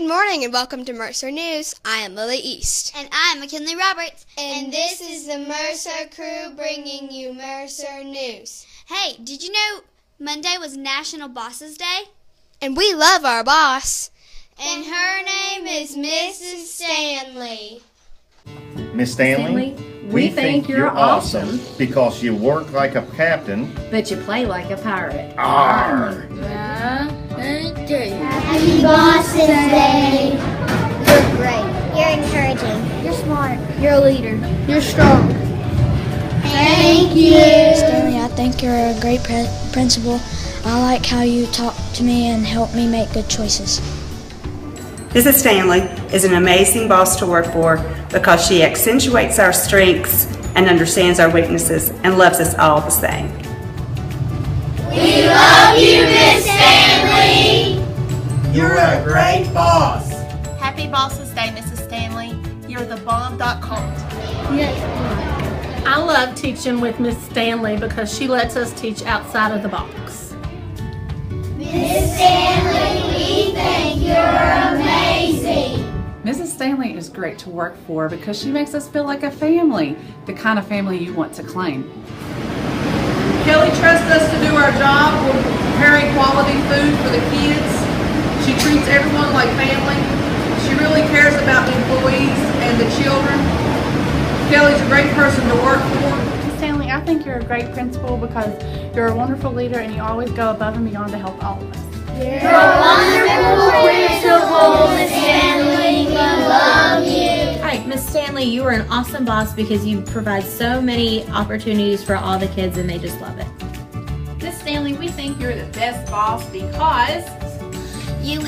Good morning and welcome to Mercer News. I am Lily East. And I'm McKinley Roberts. And this is the Mercer crew bringing you Mercer News. Hey, did you know Monday was National Bosses Day? And we love our boss. And her name is Mrs. Stanley. Miss Stanley, we think you're awesome because you work like a captain, but you play like a pirate. Arr! Happy Bosses Day! You're great. You're encouraging. You're smart. You're a leader. You're strong. Thank you. Stanley, I think you're a great principal. I like how you talk to me and help me make good choices. Mrs. Stanley is an amazing boss to work for because she accentuates our strengths and understands our weaknesses and loves us all the same. We love you, Miss Stanley! You're a great boss! Happy Bosses Day, Mrs. Stanley. You're the bomb.com. Yes. I love teaching with Miss Stanley because she lets us teach outside of the box. Miss Stanley, we think you're amazing! Mrs. Stanley is great to work for because she makes us feel like a family, the kind of family you want to claim. Kelly trusts us to do our job. We're preparing quality food for the kids. She treats everyone like family. She really cares about the employees and the children. Kelly's a great person to work for. Miss Stanley, I think you're a great principal because you're a wonderful leader and you always go above and beyond to help all of us. You're a wonderful principal, Miss Stanley. We love you. Hi, Miss Stanley, you are an awesome boss because you provide so many opportunities for all the kids and they just love it. Miss Stanley, we think you're the best boss because you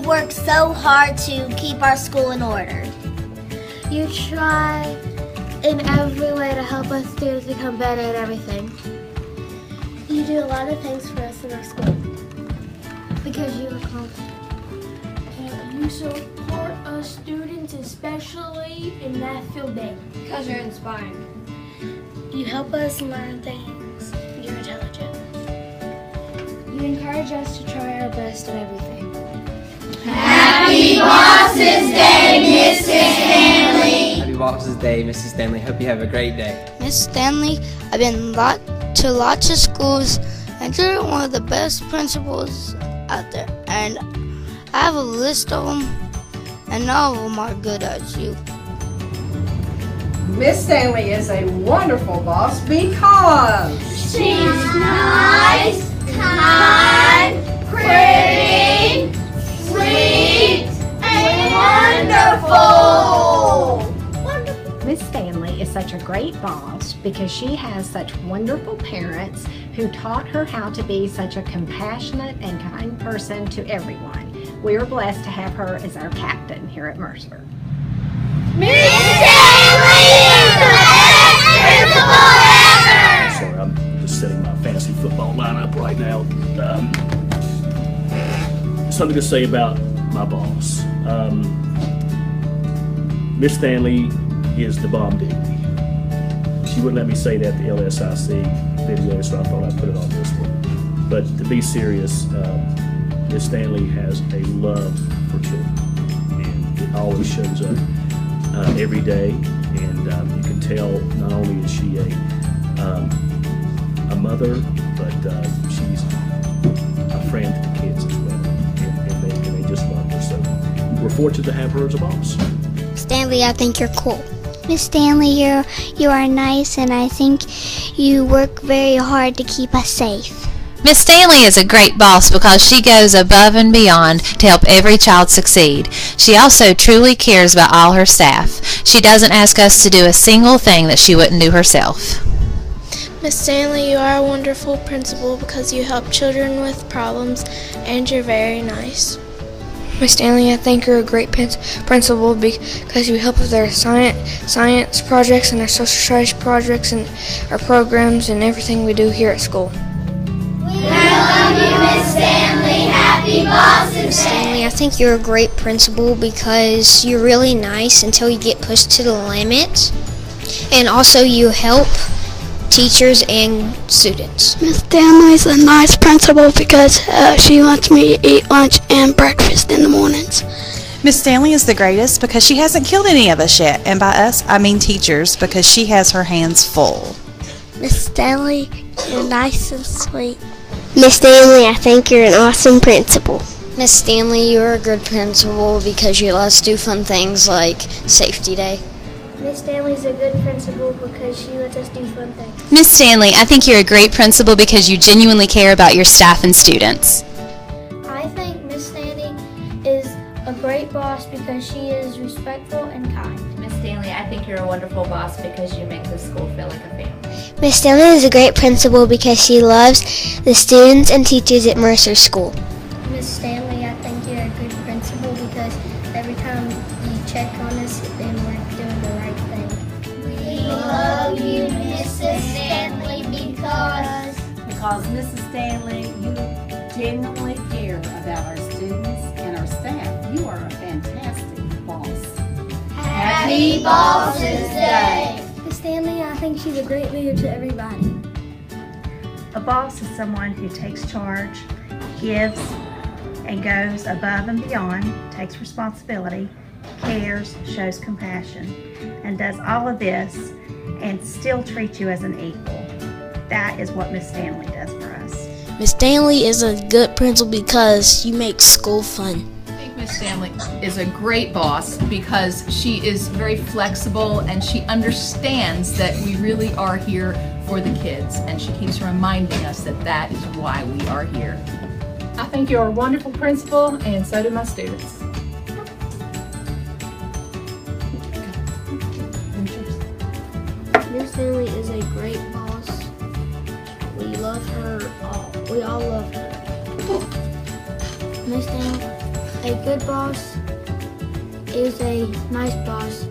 work so hard to keep our school in order. You try in every way to help us students become better at everything. You do a lot of things for us in our school. Because you are confident. You support us students, especially in Math Field Day. Because you're inspiring. You help us learn things. You're intelligent. You encourage us to try our best at everything. Happy Bosses Day, Mrs. Stanley! Happy Bosses Day, Mrs. Stanley. Hope you have a great day. Miss Stanley, I've been to lots of schools, and you're one of the best principals out there. And I have a list of them, and all of them are good as you. Miss Stanley is a wonderful boss because she's nice, kind, pretty, sweet, and wonderful. Miss Stanley is such a great boss because she has such wonderful parents who taught her how to be such a compassionate and kind person to everyone. We are blessed to have her as our captain here at Mercer. Miss Stanley is the best principal ever! Sorry, I'm just setting my fantasy football lineup right now. Something to say about my boss. Miss Stanley is the bomb diggity. She wouldn't let me say that at the LSIC video, so I thought I'd put it on this one. But to be serious, Miss Stanley has a love for children, and it always shows up every day. And you can tell not only is she a mother, but she's a friend to the kids as well, and they just love her. So we're fortunate to have her as a boss. Stanley, I think you're cool. Miss Stanley, you are nice, and I think you work very hard to keep us safe. Miss Stanley is a great boss because she goes above and beyond to help every child succeed. She also truly cares about all her staff. She doesn't ask us to do a single thing that she wouldn't do herself. Miss Stanley, you are a wonderful principal because you help children with problems and you're very nice. Miss Stanley, I think you're a great principal because you help with our science projects and our social studies projects and our programs and everything we do here at school. We love you, Miss Stanley. Happy Bosses Day. Miss Stanley, I think you're a great principal because you're really nice until you get pushed to the limit. And also you help teachers and students. Miss Stanley's a nice principal because she lets me eat lunch and breakfast in the mornings. Miss Stanley is the greatest because she hasn't killed any of us yet, and by us, I mean teachers, because she has her hands full. Miss Stanley, you're nice and sweet. Miss Stanley, I think you're an awesome principal. Miss Stanley, you're a good principal because you let us do fun things like Safety Day. Miss Stanley's a good principal because she lets us do fun things. Miss Stanley, I think you're a great principal because you genuinely care about your staff and students. I think Miss Stanley is a great boss because she is respectful and kind. Miss Stanley, I think you're a wonderful boss because you make the school feel like a family. Miss Stanley is a great principal because she loves the students and teachers at Mercer School. Miss Stanley, I think you're a good principal because every time you check on us, then we're doing the right thing. We love you, Mrs. Stanley, because Mrs. Stanley, you genuinely care about our students and our staff. You are a fantastic boss. Happy Bosses Day! Miss Stanley, I think she's a great leader to everybody. A boss is someone who takes charge, gives, and goes above and beyond, takes responsibility, cares, shows compassion, and does all of this and still treats you as an equal. That is what Miss Stanley does for us. Miss Stanley is a good principal because you make school fun. I think Miss Stanley is a great boss because she is very flexible and she understands that we really are here for the kids, and she keeps reminding us that that is why we are here. I think you're a wonderful principal, and so do my students. Miss Stanley is a great boss. We love her all. We all love her. Miss Stanley, a good boss is a nice boss,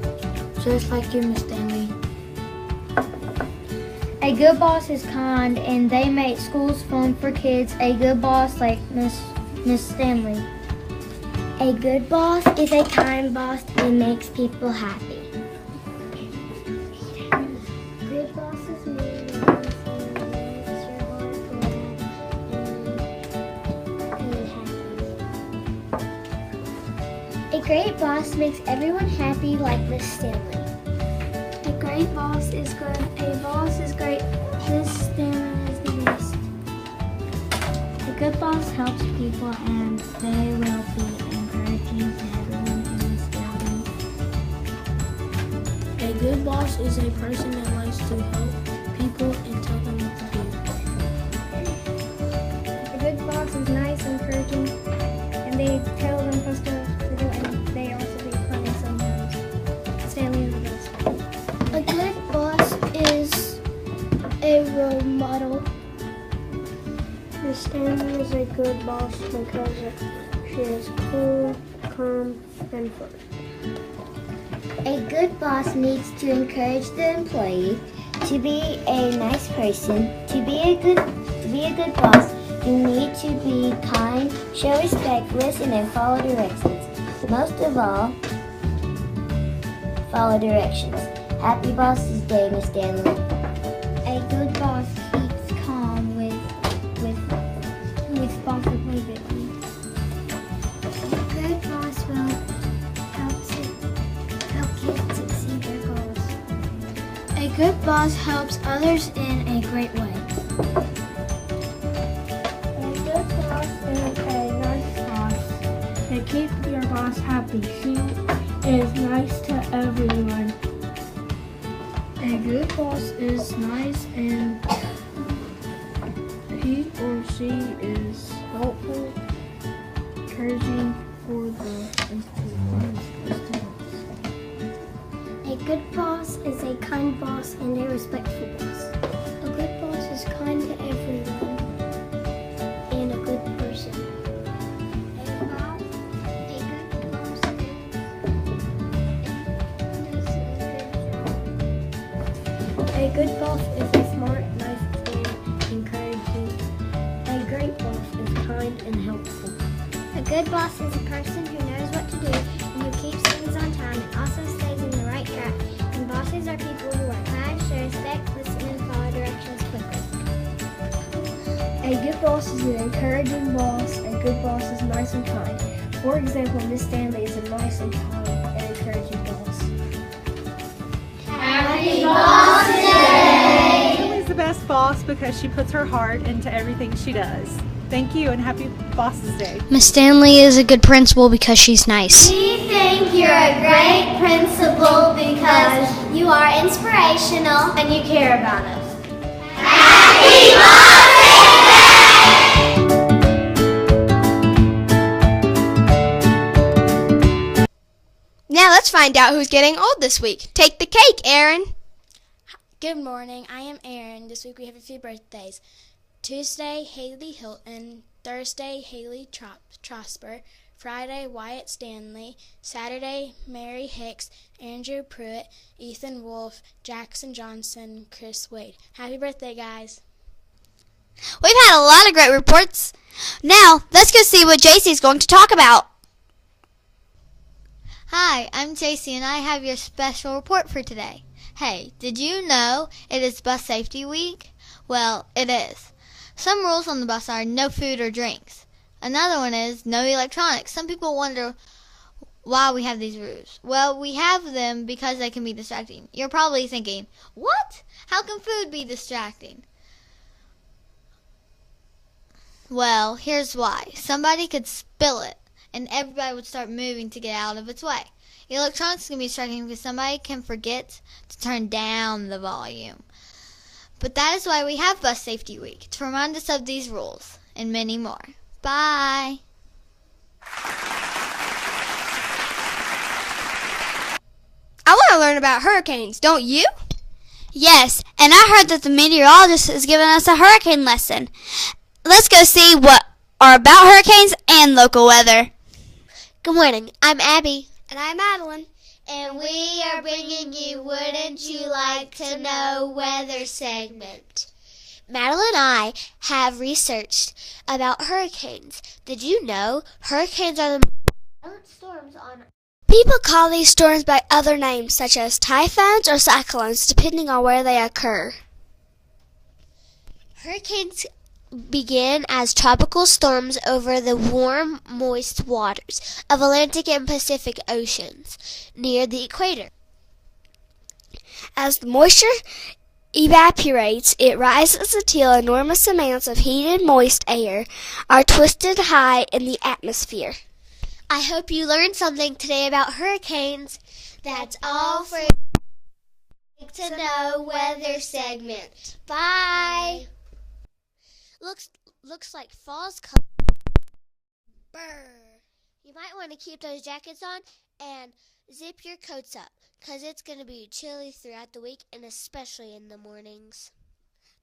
just like you, Miss Stanley. A good boss is kind and they make schools fun for kids. A good boss like Miss Stanley. A good boss is a kind boss and makes people happy. Good bosses mean a great boss makes everyone happy like Miss Stanley. A great boss is good. A boss is great. Miss Stanley is the best. A good boss helps people and they will be encouraging to everyone in this building. A good boss is a person that likes to help people and tell them what to do. A good boss is nice and encouraging and they tell them what to do, and they also be funny sometimes. Stanley is the best. A good boss is a role model. Miss Stanley is a good boss because she is cool, calm, and fun. A good boss needs to encourage the employee to be a nice person. To be a good boss, you need to be kind, show respect, listen, and follow directions. Most of all, follow directions. Happy Bosses Day, Miss Stanley. A good boss keeps calm with responsibility. A good boss will help kids succeed their goals. A good boss helps others in a great way. A good boss is a nice boss. They keep your boss happy. She is nice to everyone. A good boss is nice and he or she is helpful, encouraging for the students. A good boss is a kind boss and a respectful boss. A good boss is kind to everyone and a good person. A good boss is a smart, nice, and encouraging. A great boss is kind and helpful. A good boss is a person who knows what to do and who keeps things on time and also stays in the right track. And bosses are people who are kind, show respect, listen, and follow directions quickly. A good boss is an encouraging boss. A good boss is nice and kind. For example, Miss Stanley is a nice and kind and encouraging boss. Happy Boss Day! Stanley's the best boss because she puts her heart into everything she does. Thank you and happy Bosses Day. Miss Stanley is a good principal because she's nice. We think you're a great principal because you are inspirational and you care about us. Happy Bosses Day! Now let's find out who's getting old this week. Take the cake, Aaron. Good morning. I am Aaron. This week we have a few birthdays. Tuesday, Haley Hilton. Thursday, Haley Trosper. Friday, Wyatt Stanley. Saturday, Mary Hicks, Andrew Pruitt, Ethan Wolf, Jackson Johnson, Chris Wade. Happy birthday, guys. We've had a lot of great reports. Now, let's go see what JC's going to talk about. Hi, I'm JC and I have your special report for today. Hey, did you know it is Bus Safety Week? Well, it is. Some rules on the bus are no food or drinks. Another one is no electronics. Some people wonder why we have these rules. Well, we have them because they can be distracting. You're probably thinking, what? How can food be distracting? Well, here's why. Somebody could spill it, and everybody would start moving to get out of its way. Electronics can be distracting because somebody can forget to turn down the volume. But that is why we have Bus Safety Week, to remind us of these rules, and many more. Bye! I want to learn about hurricanes, don't you? Yes, and I heard that the meteorologist has given us a hurricane lesson. Let's go see what are about hurricanes and local weather. Good morning. I'm Abby. And I'm Madeline. And we are bringing you Wouldn't You Like to Know weather segment. Madeline and I have researched about hurricanes. Did you know hurricanes are the violent storms on Earth? People call these storms by other names such as typhoons or cyclones depending on where they occur. Hurricanes begin as tropical storms over the warm, moist waters of Atlantic and Pacific Oceans near the equator. As the moisture evaporates, it rises until enormous amounts of heated, moist air are twisted high in the atmosphere. I hope you learned something today about hurricanes. That's all for to Know weather segment. Bye. Looks like fall's coming. Brr. You might want to keep those jackets on and zip your coats up, 'cause it's going to be chilly throughout the week and especially in the mornings.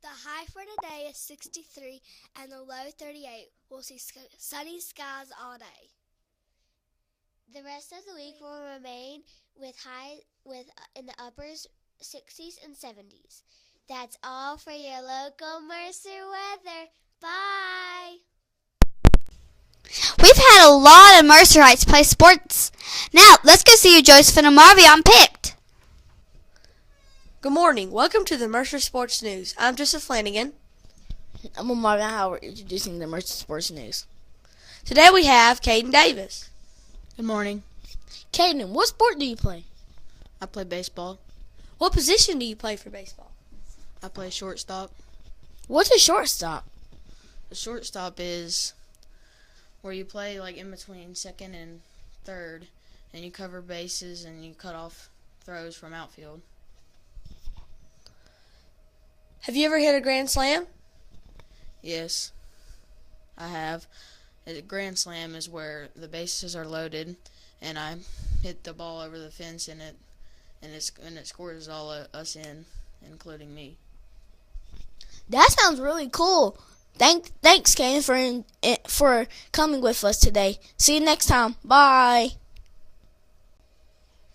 The high for today is 63 and the low 38. We'll see sunny skies all day. The rest of the week will remain with highs in the upper 60s and 70s. That's all for your local Mercer weather. Bye! We've had a lot of Mercerites play sports. Now, let's go see who Joseph and Marvion picked. Good morning. Welcome to the Mercer Sports News. I'm Joseph Flanagan. I'm Marvin Howard, introducing the Mercer Sports News. Today we have Caden Davis. Good morning. Caden, what sport do you play? I play baseball. What position do you play for baseball? I play shortstop. What's a shortstop? A shortstop is where you play like in between second and third, and you cover bases and you cut off throws from outfield. Have you ever hit a grand slam? Yes, I have. A grand slam is where the bases are loaded, and I hit the ball over the fence, and it scores all us in, including me. That sounds really cool. Thanks, Caden, for coming with us today. See you next time. Bye.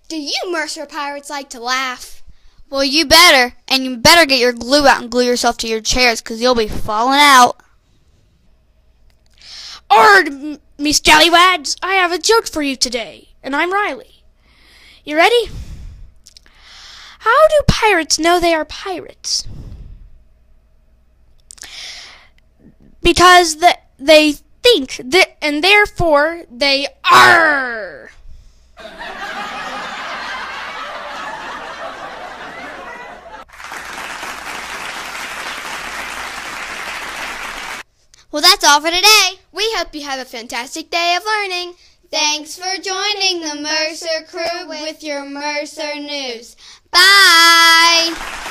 Do you Mercer Pirates like to laugh? Well, you better. And you better get your glue out and glue yourself to your chairs, because you'll be falling out. Miss Jollywads, I have a joke for you today, and I'm Riley. You ready? How do pirates know they are pirates? Because they think, and therefore they are. Well, that's all for today. We hope you have a fantastic day of learning. Thanks for joining the Mercer crew with your Mercer News. Bye!